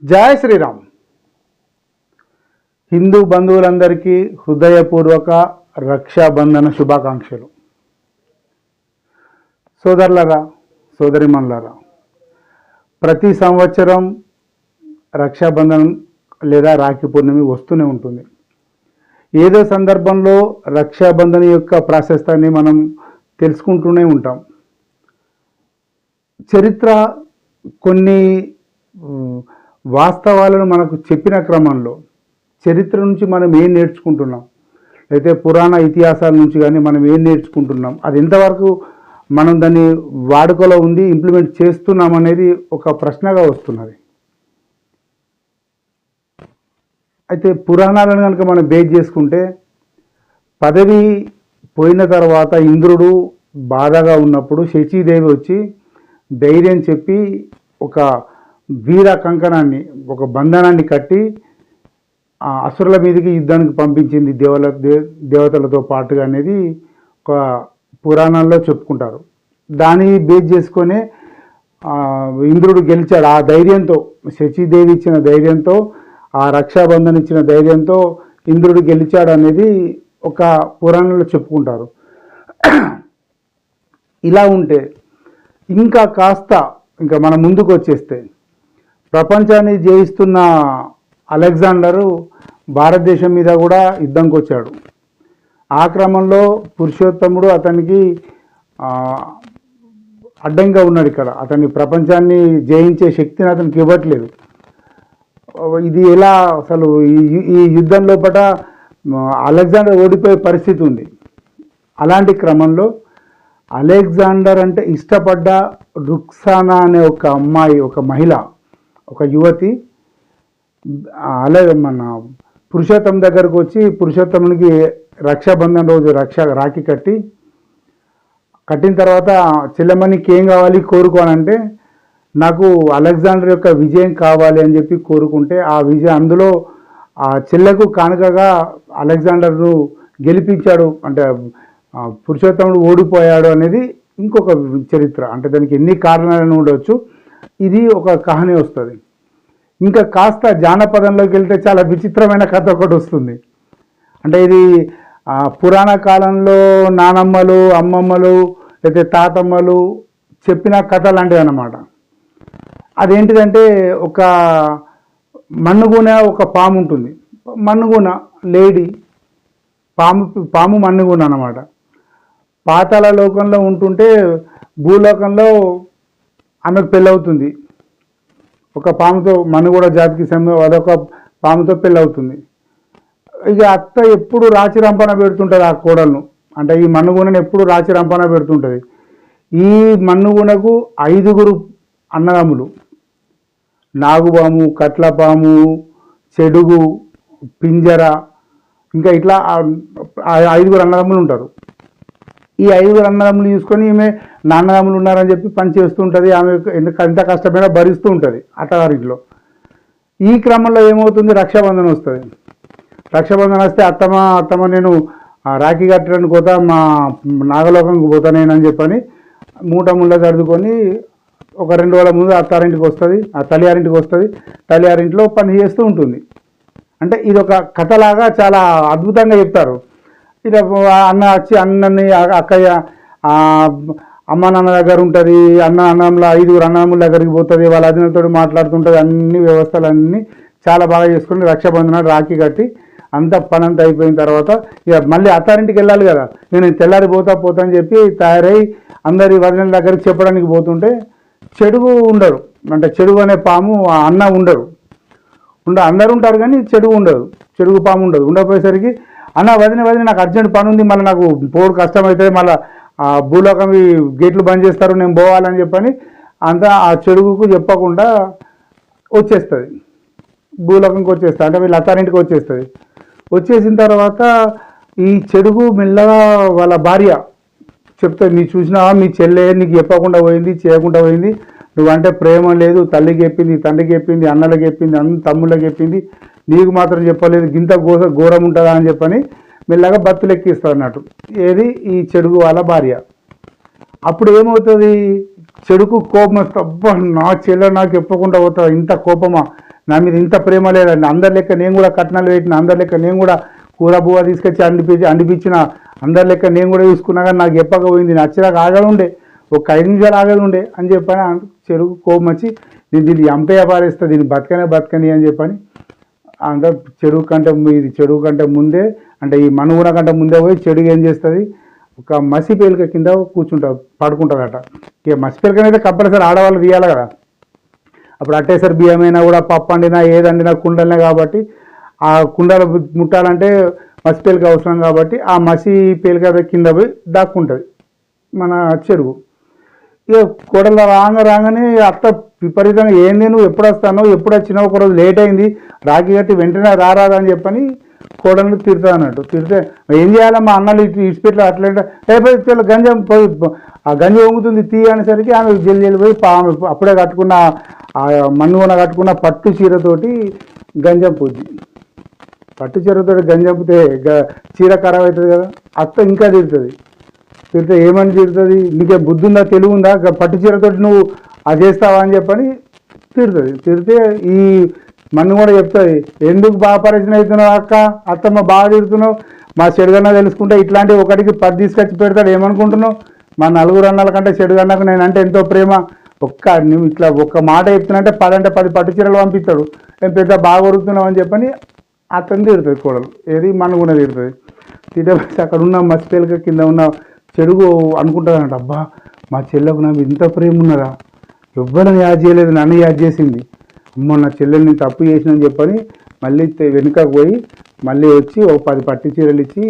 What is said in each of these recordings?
జై శ్రీరామ్. హిందూ బంధువులందరికీ హృదయపూర్వక రక్షాబంధన శుభాకాంక్షలు. సోదరులారా, సోదరిమణులారా, ప్రతి సంవత్సరం రక్షాబంధనం లేదా రాఖీ పూర్ణిమ వస్తూనే ఉంటుంది. ఏదో సందర్భంలో రక్షాబంధన యొక్క ప్రాశస్తాన్ని మనం తెలుసుకుంటూనే ఉంటాం. చరిత్ర కొన్ని వాస్తవాలను మనకు చెప్పిన క్రమంలో చరిత్ర నుంచి మనం ఏం నేర్చుకుంటున్నాం, అయితే పురాణ ఇతిహాసాల నుంచి కానీ మనం ఏం నేర్చుకుంటున్నాం, అది ఎంతవరకు మనం దాన్ని వాడుకలో ఉంది, ఇంప్లిమెంట్ చేస్తున్నాం అనేది ఒక ప్రశ్నగా వస్తున్నది. అయితే పురాణాలను కనుక మనం బేస్ చేసుకుంటే, పదవి పోయిన తర్వాత ఇంద్రుడు బాధగా ఉన్నప్పుడు శచీదేవి వచ్చి ధైర్యం చెప్పి ఒక వీర కంకణాన్ని, ఒక బంధనాన్ని కట్టి అసురుల మీదకి యుద్ధానికి పంపించింది దేవతలతో పాటుగా అనేది ఒక పురాణాల్లో చెప్పుకుంటారు. దాన్ని బేస్ చేసుకొని ఇంద్రుడు గెలిచాడు. ఆ ధైర్యంతో, శచీదేవి ఇచ్చిన ధైర్యంతో, ఆ రక్షాబంధన్ ఇచ్చిన ధైర్యంతో ఇంద్రుడు గెలిచాడు అనేది ఒక పురాణంలో చెప్పుకుంటారు. ఇలా ఉంటే ఇంకా కాస్త మనం ముందుకు వచ్చేస్తే, ప్రపంచాన్ని జయిస్తున్న అలెగ్జాండరు భారతదేశం మీద కూడా యుద్ధంకి వచ్చాడు. ఆ క్రమంలో పురుషోత్తముడు అతనికి అడ్డంగా ఉన్నాడు. ఇక్కడ అతని ప్రపంచాన్ని జయించే శక్తిని అతనికి ఇవ్వట్లేదు. ఇది ఎలా అసలు ఈ యుద్ధం లోపల అలెగ్జాండర్ ఓడిపోయే పరిస్థితి ఉంది. అలాంటి క్రమంలో అలెగ్జాండర్ అంటే ఇష్టపడ్డ రుక్సానా అనే ఒక అమ్మాయి, ఒక మహిళ, ఒక యువతి మన పురుషోత్తం దగ్గరకు వచ్చి పురుషోత్తమునికి రక్షాబంధన్ రోజు రాఖీ కట్టిన తర్వాత చెల్లెమ్మనికి ఏం కావాలి కోరుకోనంటే, నాకు అలెగ్జాండర్ యొక్క విజయం కావాలి అని చెప్పి కోరుకుంటే, ఆ విజయం అందులో ఆ చెల్లెకు కానుకగా అలెగ్జాండర్ను గెలిపించాడు, అంటే పురుషోత్తముడు ఓడిపోయాడు అనేది ఇంకొక చరిత్ర. అంటే దానికి ఎన్ని కారణాలను ఉండవచ్చు. ఇది ఒక కహాని వస్తుంది. ఇంకా కాస్త జానపదంలోకి వెళ్తే చాలా విచిత్రమైన కథ ఒకటి వస్తుంది. అంటే ఇది పురాణ కాలంలో నానమ్మలు, అమ్మమ్మలు, లేకపోతే తాతమ్మలు చెప్పిన కథ లాంటిది అన్నమాట. అదేంటిదంటే, ఒక మన్నుగూన ఒక పాము ఉంటుంది. మన్నుగూన లేడీ పాము మన్నుగూన అన్నమాట. పాతాళ లోకంలో ఉంటుంటే భూలోకంలో ఆమెకు పెళ్ళవుతుంది. ఒక పాముతో, మన్నుగూడ జాతికి అదొక పాముతో పెళ్ళవుతుంది. ఇక అత్త ఎప్పుడు రాచి రంపన పెడుతుంటుంది ఆ కోడలను. అంటే ఈ మన్నుగూనను ఎప్పుడు రాచి రంపన పెడుతుంటుంది. ఈ మన్నుగూనకు 5 అన్నదమ్ములు: నాగుపాము, కట్లపాము, చెడుగు, పింజర, ఇంకా ఇట్లా 5 అన్నదమ్ములు ఉంటారు. ఈ 5 అన్నదమ్ములు చూసుకొని ఈమె నాన్నదమ్ములు ఉన్నారని చెప్పి పని చేస్తూ ఉంటుంది. ఆమె ఎంత కష్టమైనా భరిస్తూ ఉంటుంది అత్తగారింట్లో. ఈ క్రమంలో ఏమవుతుంది, రక్షాబంధనం వస్తుంది. రక్షాబంధనం వస్తే అత్తమ్మ నేను రాఖీ కట్టడానికి పోతా, మా నాగలోకంకి పోతా నేనని చెప్పని మూట ముళ్ళ సర్దుకొని ఒక 2 రోజుల ముందు అత్తారింటికి వస్తుంది, ఆ తల్లియారింటికి వస్తుంది. తల్లియారింట్లో పని చేస్తూ ఉంటుంది. అంటే ఇది ఒక కథలాగా చాలా అద్భుతంగా చెప్తారు. ఇలా అన్న వచ్చి అన్నని, అక్కయ్య అమ్మ నాన్న దగ్గర ఉంటుంది. అన్నంలో 5 అన్నదమ్ముల దగ్గరికి పోతుంది. వాళ్ళ అధినతో మాట్లాడుతుంటుంది. అన్ని వ్యవస్థలన్నీ చాలా బాగా చేసుకుని రక్షాబంధన రాఖీ కట్టి అంత పని అంతా అయిపోయిన తర్వాత ఇక మళ్ళీ అత్తారింటికి వెళ్ళాలి కదా. నేను తెల్లారి పోతా అని చెప్పి తయారై అందరి వదిన దగ్గరికి చెప్పడానికి పోతుంటే, చెడుగు ఉండరు. అంటే చెడుగు అనే పాము అన్న ఉండరు. అందరు ఉంటారు కానీ చెడుగు ఉండదు, చెడుగు పాము ఉండదు. ఉండకపోయేసరికి, అన్న వదిన నాకు అర్జెంట్ పని ఉంది, మళ్ళీ నాకు పోడు కష్టం అవుతుంది, మళ్ళీ భూలోకం గేట్లు బంద్ చేస్తారు, నేను పోవాలని చెప్పని అంతా ఆ చెడుగుకు చెప్పకుండా వచ్చేస్తుంది. భూలోకంకి వచ్చేస్తుంది. అంటే వీళ్ళ అత్తారింటికి వచ్చేస్తుంది. వచ్చేసిన తర్వాత ఈ చెడుగు మెల్లగా వాళ్ళ భార్య చెప్తుంది, నీ చూసినావా మీ చెల్లె నీకు చెప్పకుండా పోయింది, చేయకుండా పోయింది, నువ్వంటే ప్రేమ లేదు, తల్లికి చెప్పింది, తండ్రికి చెప్పింది, అన్నలకు చెప్పింది, తమ్ముళ్ళకి చెప్పింది, నీకు మాత్రం చెప్పలేదు, గింత ఘోరం ఉంటుందా అని చెప్పని మెల్లగా బతులు ఎక్కిస్తాడు అన్నట్టు. ఏది ఈ చెడుగు వాళ్ళ భార్య. అప్పుడు ఏమవుతుంది, చెడుకు కోపం వస్తే, అబ్బా నా చెల్లె నాకు చెప్పకుండా పోతా, ఇంత కోపమా, నా మీద ఇంత ప్రేమ లేదండి, అందరి లెక్క నేను కూడా కట్నాలు పెట్టిన, అందరి లెక్క నేను కూడా కూర బువ్వ తీసుకొచ్చి అండిపించిన, అందరి లెక్క నేను కూడా చూసుకున్నా, కానీ నాకు చెప్పకపోయింది, నచ్చినాక ఆగలు ఉండే, ఒక 5 నిమిషాలు ఆగలు ఉండే అని చెప్పని చెరుకు కోపం వచ్చి నేను దీన్ని ఎంపయ్య పారేస్తా, దీన్ని బతకని అని చెప్పని అంత చెరువు కంటే ముందే అంటే ఈ మనుగుణ కంటే ముందే పోయి చెడుగు ఏం చేస్తుంది, ఒక మసి పేలిక కింద పడుకుంటుందట. ఇక మసి పేలికనైతే కంపల్సరీ ఆడవాళ్ళు తీయాలి కదా, అప్పుడు అట్టేసరి బియ్యమైనా కూడా పప్పు అండినా ఏదండినా కుండలనే కాబట్టి ఆ కుండలు ముట్టాలంటే మసి పేలిక అవసరం కాబట్టి ఆ మసి పేలిక కింద పోయి దాక్కుంటుంది మన చెరుగు. ఇక కోడలు రాగానే అత్త విపరీతంగా ఏంది నువ్వు ఎప్పుడు వస్తానో ఎప్పుడు వచ్చినావు, ఒకరోజు లేట్ అయింది రాఖీ కట్టి వెంటనే రారాదని చెప్పని కోడలు తిడతా అన్నట్టు. తిడితే ఏం చేయాలి, మా అన్నలు ఇడిచిపెట్ల అట్లా లేకపోతే గంజం పోయి ఆ గంజి వంగుతుంది తీ అనేసరికి ఆమె జల్లి పోయి అప్పుడే కట్టుకున్న ఆ మన్నుగొన కట్టుకున్న పట్టు చీరతోటి గంజం పూజి, పట్టు చీరతోటి గంజం పూతే చీర ఖరాబ్ అవుతుంది కదా. అత్త ఇంకా తిడుతుంది. తిడితే ఏమని తిడుతుంది, నీకే బుద్ధి ఉందా తెలుగు ఉందా, పట్టు చీరతోటి నువ్వు అది చేస్తావా అని చెప్పని తిడుతుంది. తిడితే ఈ మన్ను కూడా చెప్తుంది, ఎందుకు బాగా పరిచయం అవుతున్నావు అక్క, అత్తమ్మ బాగా తిడుతున్నావు, మా చెడుగన్నా తెలుసుకుంటే ఇట్లాంటివి ఒకటికి 10 తీసుకొచ్చి పెడతాడు, ఏమనుకుంటున్నావు, మా 4 అన్నల కంటే చెడుగన్నాకు నేను అంటే ఎంతో ప్రేమ, నువ్వు ఇట్లా ఒక్క మాట చెప్తున్నంటే 10 అంటే 10 పట్టు చీరలు పంపిస్తాడు, నేను పెద్ద బాగా కొడుతున్నావు అని చెప్పని అతను తిడుతుంది కోడలు. ఏది మన్ను కూడా తిడుతుంది. తిట్టేసి అక్కడ ఉన్న మసిపేలిక కింద ఉన్న చెడుగు అనుకుంటుందంట, అబ్బా మా చెల్లెకు నాకు ఇంత ప్రేమ ఉన్నదా, ఎవ్వరిని యాద్ చేయలేదు, నన్ను యాద్ చేసింది, అమ్మ నా చెల్లెని తప్పు చేసినని చెప్పని మళ్ళీ వెనుకకు పోయి మళ్ళీ వచ్చి ఒక 10 పట్టు చీరలు ఇచ్చి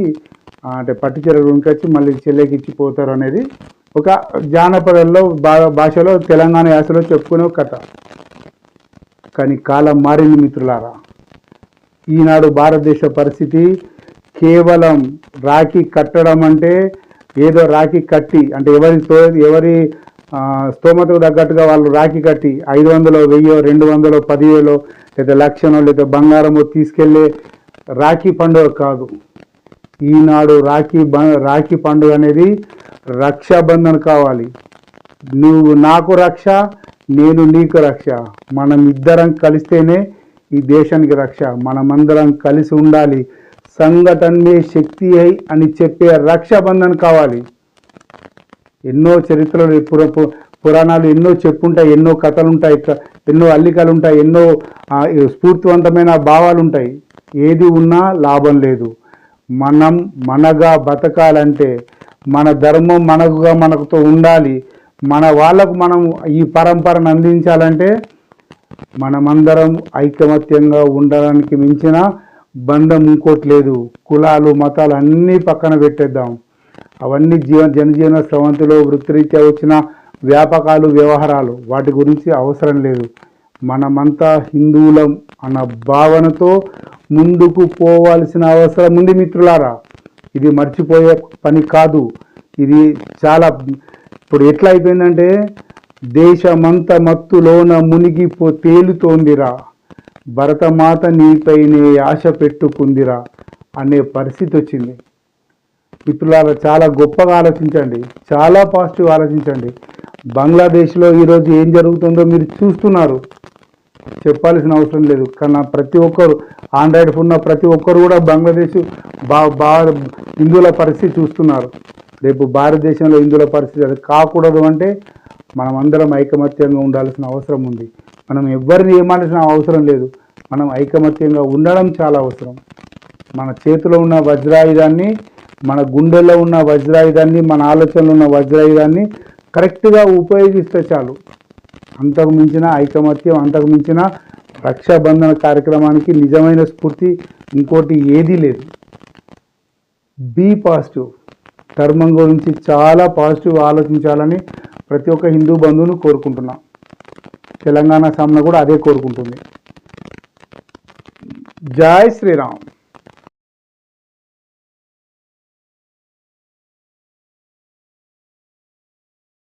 అంటే పట్టు చీరలు వెనుకొచ్చి మళ్ళీ చెల్లెకి ఇచ్చి పోతారు అనేది ఒక జానపదంలో భాషలో తెలంగాణ యాసలో చెప్పుకునే కథ. కానీ కాలం మారింది మిత్రులారా. ఈనాడు భారతదేశ పరిస్థితి కేవలం రాఖీ కట్టడం అంటే ఏదో రాఖీ కట్టి అంటే ఎవరి స్తోమతకు తగ్గట్టుగా వాళ్ళు రాఖీ కట్టి 500, 1000, 200, 10,000 లేదా 1,00,000 లేదా బంగారమో తీసుకెళ్లే రాఖీ పండుగ కాదు. ఈనాడు రాఖీ పండుగ అనేది రక్షాబంధన్ కావాలి. నువ్వు నాకు రక్ష, నేను నీకు రక్ష, మనం ఇద్దరం కలిస్తేనే ఈ దేశానికి రక్ష, మనమందరం కలిసి ఉండాలి, సంఘటనే శక్తి అయి అని చెప్పే రక్షాబంధన్ కావాలి. ఎన్నో చరిత్రలు పురాణాలు ఎన్నో చెప్పుంటాయి, ఎన్నో కథలు ఉంటాయి, ఎన్నో అల్లికలు ఉంటాయి, ఎన్నో స్ఫూర్తివంతమైన భావాలు ఉంటాయి. ఏది ఉన్నా లాభం లేదు. మనం మనగా బతకాలంటే మన ధర్మం మనకుతో ఉండాలి. మన వాళ్ళకు మనం ఈ పరంపరను అందించాలంటే మనమందరం ఐకమత్యంగా ఉండడానికి మించిన బంధం ఇంకోటి లేదు. కులాలు మతాలు అన్నీ పక్కన పెట్టేద్దాం. అవన్నీ జనజీవన స్రవంతిలో వృత్తిరీత్యా వచ్చిన వ్యాపకాలు వ్యవహారాలు, వాటి గురించి అవసరం లేదు. మనమంతా హిందువులం అన్న భావనతో ముందుకు పోవాల్సిన అవసరం ఉంది మిత్రులారా. ఇది మర్చిపోయే పని కాదు. ఇది చాలా ఇప్పుడు ఎట్లా అయిపోయిందంటే దేశమంతా మత్తులోన తేలుతోందిరా, భరతమాత నీపైనే ఆశ పెట్టుకుందిరా అనే పరిస్థితి వచ్చింది. మిత్రులారా చాలా గొప్పగా ఆలోచించండి, చాలా పాజిటివ్ ఆలోచించండి. బంగ్లాదేశ్లో ఈరోజు ఏం జరుగుతుందో మీరు చూస్తున్నారు, చెప్పాల్సిన అవసరం లేదు. కానీ ప్రతి ఒక్కరు ఆండ్రాయిడ్ ఫోన్ ఉన్న ప్రతి ఒక్కరు కూడా బంగ్లాదేశ్ హిందువుల పరిస్థితి చూస్తున్నారు. రేపు భారతదేశంలో హిందువుల పరిస్థితి అది కాకూడదు అంటే మనం అందరం ఐకమత్యంగా ఉండాల్సిన అవసరం ఉంది. మనం ఎవరిని ఏమాల్సిన అవసరం లేదు. మనం ఐకమత్యంగా ఉండడం చాలా అవసరం. మన చేతిలో ఉన్న వజ్రాయుధాన్ని, మన గుండెల్లో ఉన్న వజ్రాయుధాన్ని, మన ఆలోచనలో ఉన్న వజ్రాయుధాన్ని కరెక్ట్గా ఉపయోగిస్తే చాలు. అంతకు మించిన ఐకమత్యం, అంతకు మించిన రక్షాబంధన కార్యక్రమానికి నిజమైన స్ఫూర్తి ఇంకోటి ఏదీ లేదు. Be positive. ధర్మం గురించి చాలా పాజిటివ్ ఆలోచించాలని ప్రతి ఒక్క హిందూ బంధువును కోరుకుంటున్నా. తెలంగాణ సామ్న కూడా అదే కోరుకుంటుంది. జై శ్రీరామ్.